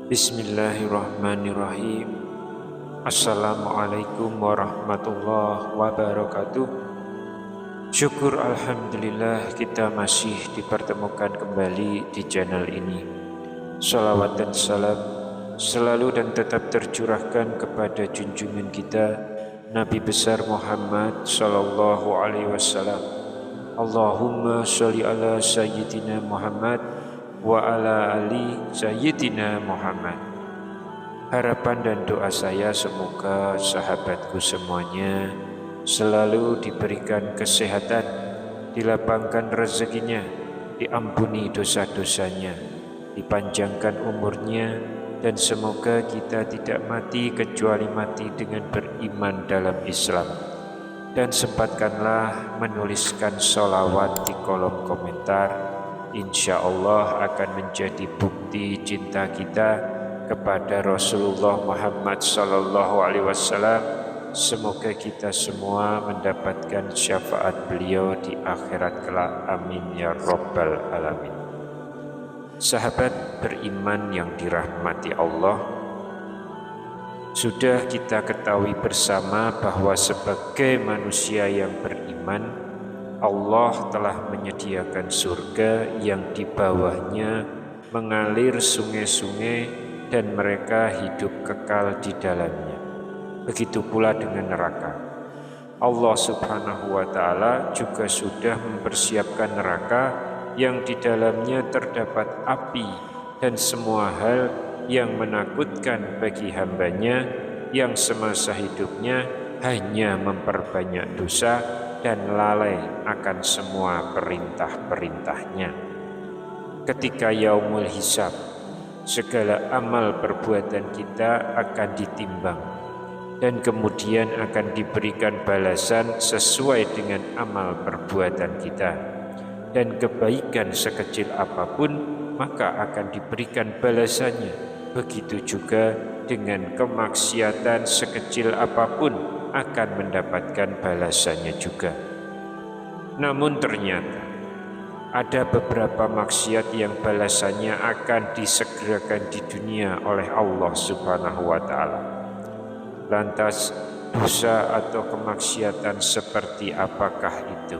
Bismillahirrahmanirrahim. Assalamualaikum warahmatullahi wabarakatuh. Syukur alhamdulillah kita masih dipertemukan kembali di channel ini. Salawat dan salam selalu dan tetap tercurahkan kepada junjungan kita Nabi besar Muhammad sallallahu alaihi wasallam. Allahumma sholli ala sayyidina Muhammad wa ala ali sayyidina Muhammad. Harapan dan doa saya semoga sahabatku semuanya selalu diberikan kesehatan, dilapangkan rezekinya, diampuni dosa-dosanya, dipanjangkan umurnya, dan semoga kita tidak mati kecuali mati dengan beriman dalam Islam. Dan sempatkanlah menuliskan sholawat di kolom komentar. Insya Allah akan menjadi bukti cinta kita kepada Rasulullah Muhammad sallallahu alaihi wasallam. Semoga kita semua mendapatkan syafaat beliau di akhirat kelak. Amin ya rabbal alamin. Sahabat beriman yang dirahmati Allah, sudah kita ketahui bersama bahwa sebagai manusia yang beriman, Allah telah menyediakan surga yang di bawahnya mengalir sungai-sungai dan mereka hidup kekal di dalamnya. Begitu pula dengan neraka. Allah Subhanahu wa Ta'ala juga sudah mempersiapkan neraka yang di dalamnya terdapat api dan semua hal yang menakutkan bagi hambanya yang semasa hidupnya hanya memperbanyak dosa dan lalai akan semua perintah-perintahnya. Ketika yaumul hisab, segala amal perbuatan kita akan ditimbang dan kemudian akan diberikan balasan sesuai dengan amal perbuatan kita. Dan kebaikan sekecil apapun maka akan diberikan balasannya. Begitu juga dengan kemaksiatan sekecil apapun akan mendapatkan balasannya juga. Namun ternyata ada beberapa maksiat yang balasannya akan disegerakan di dunia oleh Allah Subhanahu wa Ta'ala. Lantas dosa atau kemaksiatan seperti apakah itu?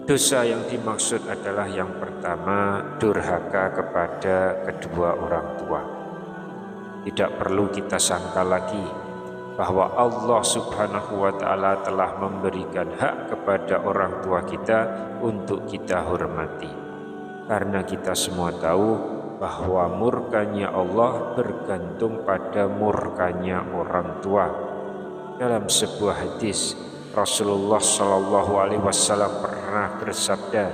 Dosa yang dimaksud adalah yang pertama, durhaka kepada kedua orang tua. Tidak perlu kita sangka lagi bahwa Allah Subhanahu wa Ta'ala telah memberikan hak kepada orang tua kita untuk kita hormati. Karena kita semua tahu bahwa murkanya Allah bergantung pada murkanya orang tua. Dalam sebuah hadis, Rasulullah Shallallahu Alaihi Wasallam pernah bersabda,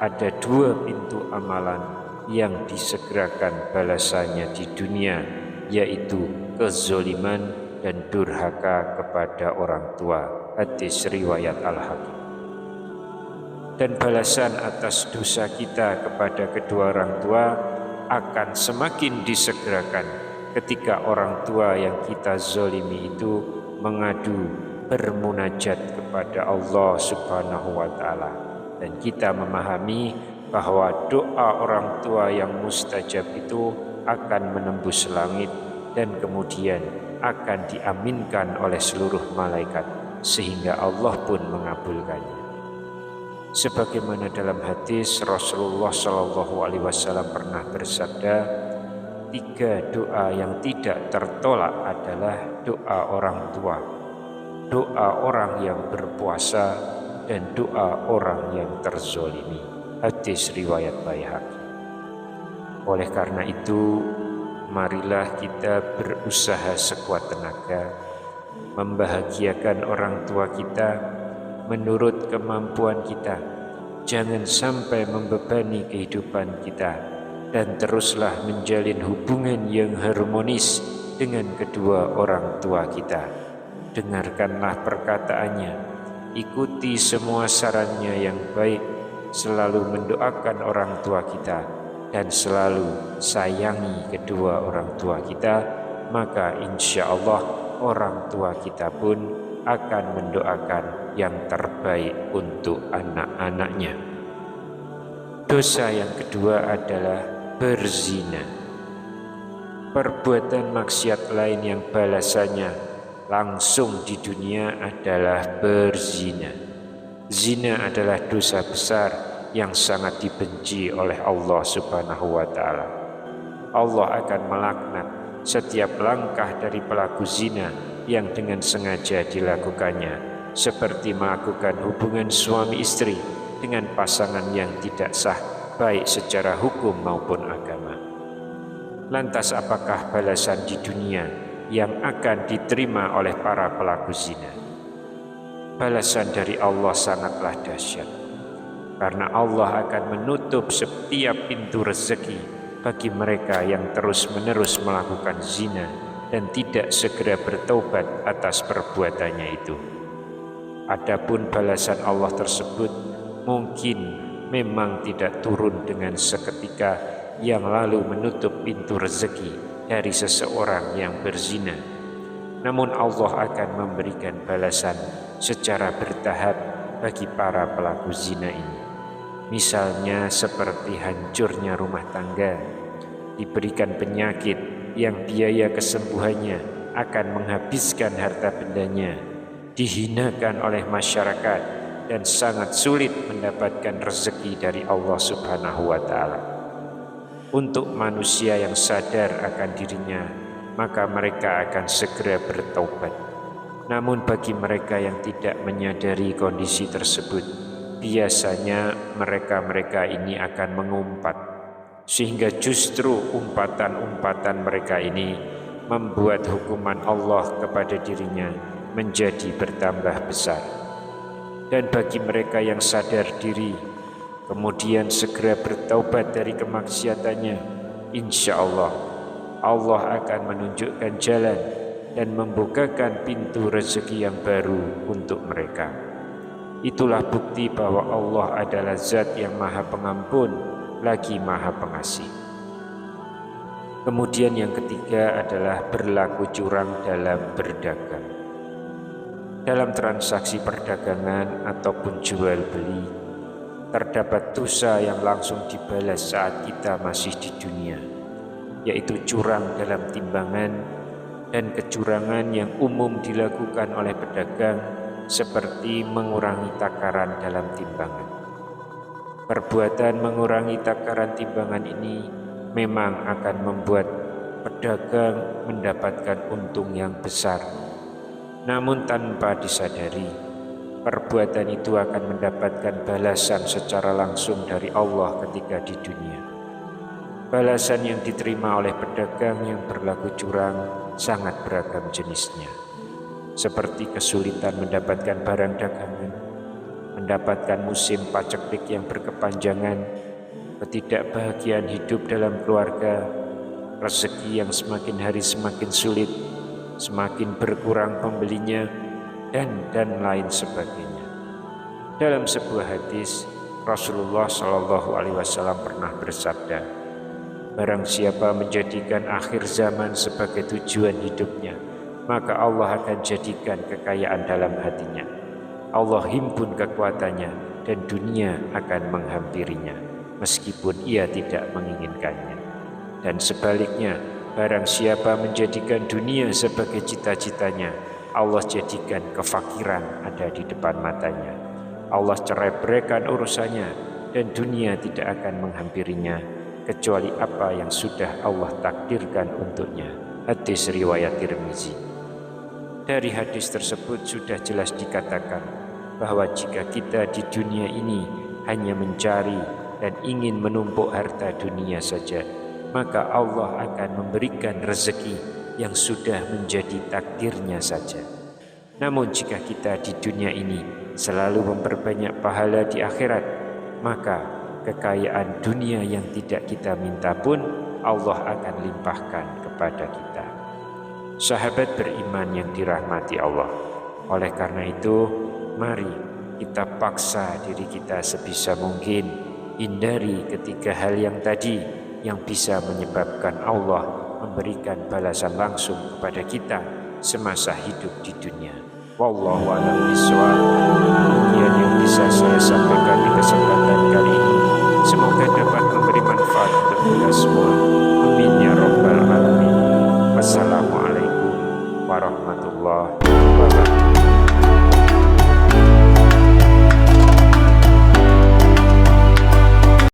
ada dua pintu amalan yang disegerakan balasannya di dunia, yaitu kezoliman dan durhaka kepada orang tua. Hadis riwayat Al-Hakim. Dan balasan atas dosa kita kepada kedua orang tua akan semakin disegerakan ketika orang tua yang kita zolimi itu mengadu, bermunajat kepada Allah Subhanahu wa Ta'ala. Dan kita memahami bahwa doa orang tua yang mustajab itu akan menembus langit dan kemudian akan diaminkan oleh seluruh malaikat sehingga Allah pun mengabulkannya. Sebagaimana dalam hadis Rasulullah Shallallahu Alaihi Wasallam pernah bersabda, tiga doa yang tidak tertolak adalah doa orang tua, doa orang yang berpuasa, dan doa orang yang terzolimi. Hadis riwayat Baihaqi. Oleh karena itu, marilah kita berusaha sekuat tenaga membahagiakan orang tua kita menurut kemampuan kita. Jangan sampai membebani kehidupan kita, dan teruslah menjalin hubungan yang harmonis dengan kedua orang tua kita. Dengarkanlah perkataannya, ikuti semua sarannya yang baik, selalu mendoakan orang tua kita, dan selalu sayangi kedua orang tua kita maka insya Allah orang tua kita pun akan mendoakan yang terbaik untuk anak-anaknya. Dosa yang kedua adalah berzina. Perbuatan maksiat lain yang balasannya langsung di dunia adalah berzina. Zina adalah dosa besar yang sangat dibenci oleh Allah Subhanahu wa Ta'ala. Allah akan melaknat setiap langkah dari pelaku zina yang dengan sengaja dilakukannya, seperti melakukan hubungan suami istri dengan pasangan yang tidak sah, baik secara hukum maupun agama. Lantas apakah balasan di dunia yang akan diterima oleh para pelaku zina? Balasan dari Allah sangatlah dahsyat, karena Allah akan menutup setiap pintu rezeki bagi mereka yang terus-menerus melakukan zina dan tidak segera bertaubat atas perbuatannya itu. Adapun balasan Allah tersebut mungkin memang tidak turun dengan seketika yang lalu menutup pintu rezeki dari seseorang yang berzina. Namun Allah akan memberikan balasan secara bertahap bagi para pelaku zina ini. Misalnya seperti hancurnya rumah tangga, diberikan penyakit yang biaya kesembuhannya akan menghabiskan harta bendanya, dihinakan oleh masyarakat, dan sangat sulit mendapatkan rezeki dari Allah Subhanahu wa Ta'ala. Untuk manusia yang sadar akan dirinya, maka mereka akan segera bertaubat. Namun bagi mereka yang tidak menyadari kondisi tersebut, biasanya mereka ini akan mengumpat, sehingga justru umpatan-umpatan mereka ini membuat hukuman Allah kepada dirinya menjadi bertambah besar. Dan bagi mereka yang sadar diri, kemudian segera bertaubat dari kemaksiatannya, insya Allah akan menunjukkan jalan dan membukakan pintu rezeki yang baru untuk mereka. Itulah bukti bahwa Allah adalah Zat yang Maha Pengampun lagi Maha Pengasih. Kemudian yang ketiga adalah berlaku curang dalam berdagang. Dalam transaksi perdagangan ataupun jual beli, terdapat dosa yang langsung dibalas saat kita masih di dunia, yaitu curang dalam timbangan dan kecurangan yang umum dilakukan oleh pedagang, seperti mengurangi takaran dalam timbangan. Perbuatan mengurangi takaran timbangan ini memang akan membuat pedagang mendapatkan untung yang besar. Namun tanpa disadari, perbuatan itu akan mendapatkan balasan secara langsung dari Allah ketika di dunia. Balasan yang diterima oleh pedagang yang berlaku curang sangat beragam jenisnya, seperti kesulitan mendapatkan barang dagangan, mendapatkan musim paceklik yang berkepanjangan, ketidakbahagiaan hidup dalam keluarga, rezeki yang semakin hari semakin sulit, semakin berkurang pembelinya, dan lain sebagainya. Dalam sebuah hadis, Rasulullah SAW pernah bersabda, barang siapa menjadikan akhir zaman sebagai tujuan hidupnya, maka Allah akan jadikan kekayaan dalam hatinya. Allah himpun kekuatannya dan dunia akan menghampirinya, meskipun ia tidak menginginkannya. Dan sebaliknya, barang siapa menjadikan dunia sebagai cita-citanya, Allah jadikan kefakiran ada di depan matanya. Allah cerai-beraikan urusannya dan dunia tidak akan menghampirinya kecuali apa yang sudah Allah takdirkan untuknya. Hadis riwayat Tirmizi. Dari hadis tersebut sudah jelas dikatakan bahwa jika kita di dunia ini hanya mencari dan ingin menumpuk harta dunia saja, maka Allah akan memberikan rezeki yang sudah menjadi takdirnya saja. Namun jika kita di dunia ini selalu memperbanyak pahala di akhirat, maka kekayaan dunia yang tidak kita minta pun Allah akan limpahkan kepada kita. Sahabat beriman yang dirahmati Allah, oleh karena itu mari kita paksa diri kita sebisa mungkin hindari ketiga hal yang tadi yang bisa menyebabkan Allah memberikan balasan langsung kepada kita semasa hidup di dunia. Wallahu a'lam bishawab. Demikian yang bisa saya sampaikan.